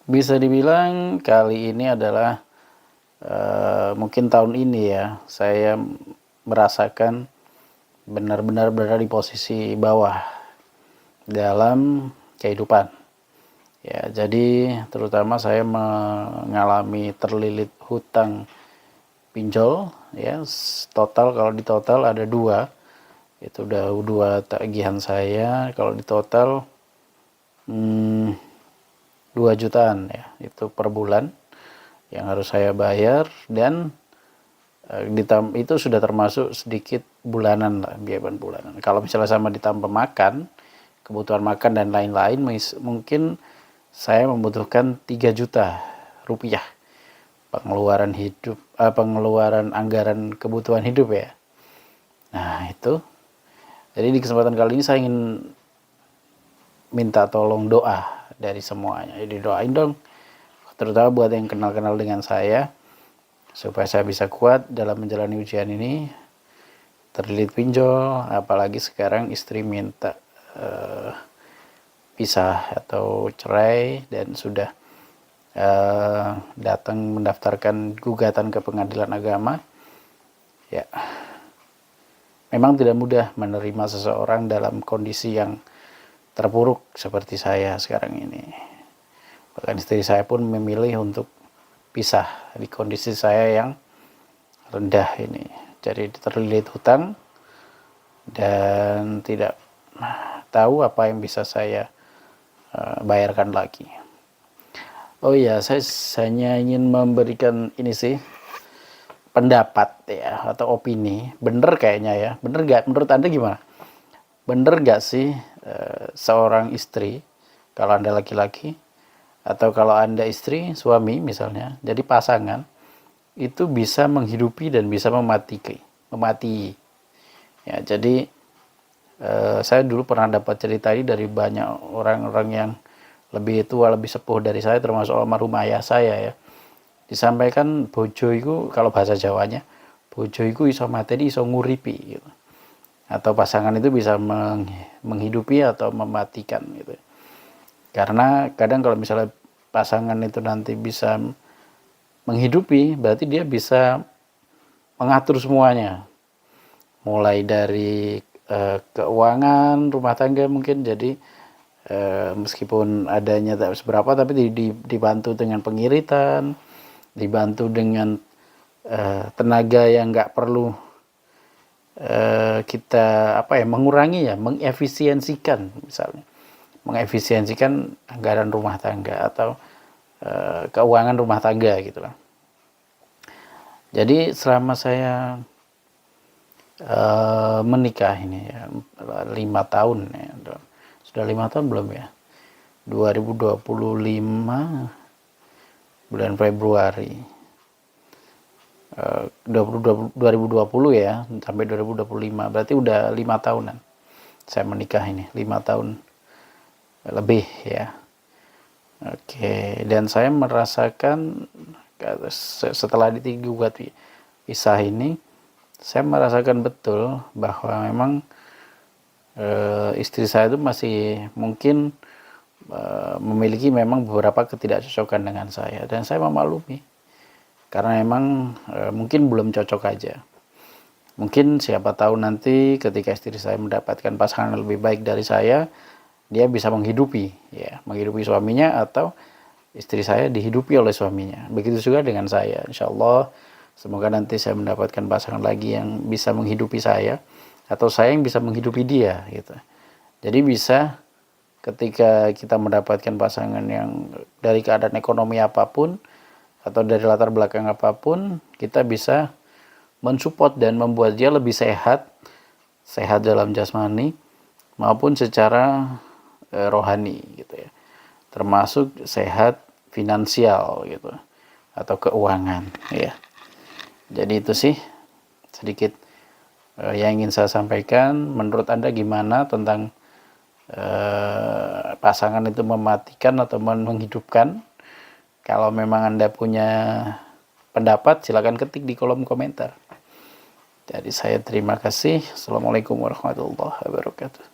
Bisa dibilang kali ini adalah, mungkin tahun ini ya, saya merasakan benar-benar berada di posisi bawah dalam kehidupan. Ya, jadi terutama saya mengalami terlilit hutang pinjol ya, total kalau di total ada 2, itu udah 2 tagihan saya, kalau di total, 2 jutaan ya, itu per bulan yang harus saya bayar dan, itu sudah termasuk sedikit bulanan lah, biaya bulanan. Kalau misalnya sama ditambah makan, kebutuhan makan dan lain-lain, mungkin saya membutuhkan 3 juta rupiah pengeluaran anggaran kebutuhan hidup ya. Nah itu, jadi di kesempatan kali ini saya ingin minta tolong doa dari semuanya. Jadi doain dong, terutama buat yang kenal-kenal dengan saya, supaya saya bisa kuat dalam menjalani ujian ini. Terlilit pinjol, apalagi sekarang istri minta pisah atau cerai dan sudah datang mendaftarkan gugatan ke pengadilan agama. Ya, memang tidak mudah menerima seseorang dalam kondisi yang terpuruk seperti saya sekarang ini. Bahkan istri saya pun memilih untuk pisah di kondisi saya yang rendah ini. Jadi terlilit hutang dan tidak tahu apa yang bisa saya bayarkan lagi. Oh iya, saya hanya ingin memberikan ini sih, pendapat ya atau opini. Bener kayaknya ya, bener nggak? Menurut Anda gimana? Bener nggak sih seorang istri, kalau Anda laki-laki atau kalau Anda istri, suami misalnya, jadi pasangan itu bisa menghidupi dan bisa memati. Ya, jadi saya dulu pernah dapat cerita ini dari banyak orang-orang yang lebih tua, lebih sepuh dari saya, termasuk almarhum ayah saya ya. Disampaikan bojo iku, kalau bahasa Jawanya, bojo iku iso mateni iso nguripi gitu. Atau pasangan itu bisa menghidupi atau mematikan gitu. Karena kadang kalau misalnya pasangan itu nanti bisa menghidupi, berarti dia bisa mengatur semuanya. Mulai dari keuangan rumah tangga mungkin, jadi meskipun adanya tak seberapa tapi dibantu dengan pengiritan, dibantu dengan tenaga yang nggak perlu kita mengurangi ya, mengefisiensikan misalnya, mengefisiensikan anggaran rumah tangga atau keuangan rumah tangga gitulah. Jadi selama saya menikah ini ya 5 tahun ya, sudah 5 tahun belum ya, 2025 bulan Februari 2020 ya sampai 2025, berarti udah 5 tahunan saya menikah ini, 5 tahun lebih ya. Oke, dan saya merasakan setelah digugat pisah ini, saya merasakan betul bahwa memang istri saya itu masih mungkin memiliki memang beberapa ketidakcocokan dengan saya, dan saya memaklumi karena memang mungkin belum cocok aja. Mungkin siapa tahu nanti ketika istri saya mendapatkan pasangan yang lebih baik dari saya, dia bisa menghidupi suaminya, atau istri saya dihidupi oleh suaminya. Begitu juga dengan saya, insya Allah. Semoga nanti saya mendapatkan pasangan lagi yang bisa menghidupi saya, atau saya yang bisa menghidupi dia gitu. Jadi bisa ketika kita mendapatkan pasangan yang dari keadaan ekonomi apapun atau dari latar belakang apapun, kita bisa mensupport dan membuat dia lebih sehat dalam jasmani maupun secara rohani gitu ya. Termasuk sehat finansial gitu atau keuangan ya. Jadi itu sih sedikit yang ingin saya sampaikan. Menurut Anda gimana tentang pasangan itu mematikan atau menghidupkan? Kalau memang Anda punya pendapat, silakan ketik di kolom komentar. Jadi saya terima kasih. Assalamualaikum warahmatullahi wabarakatuh.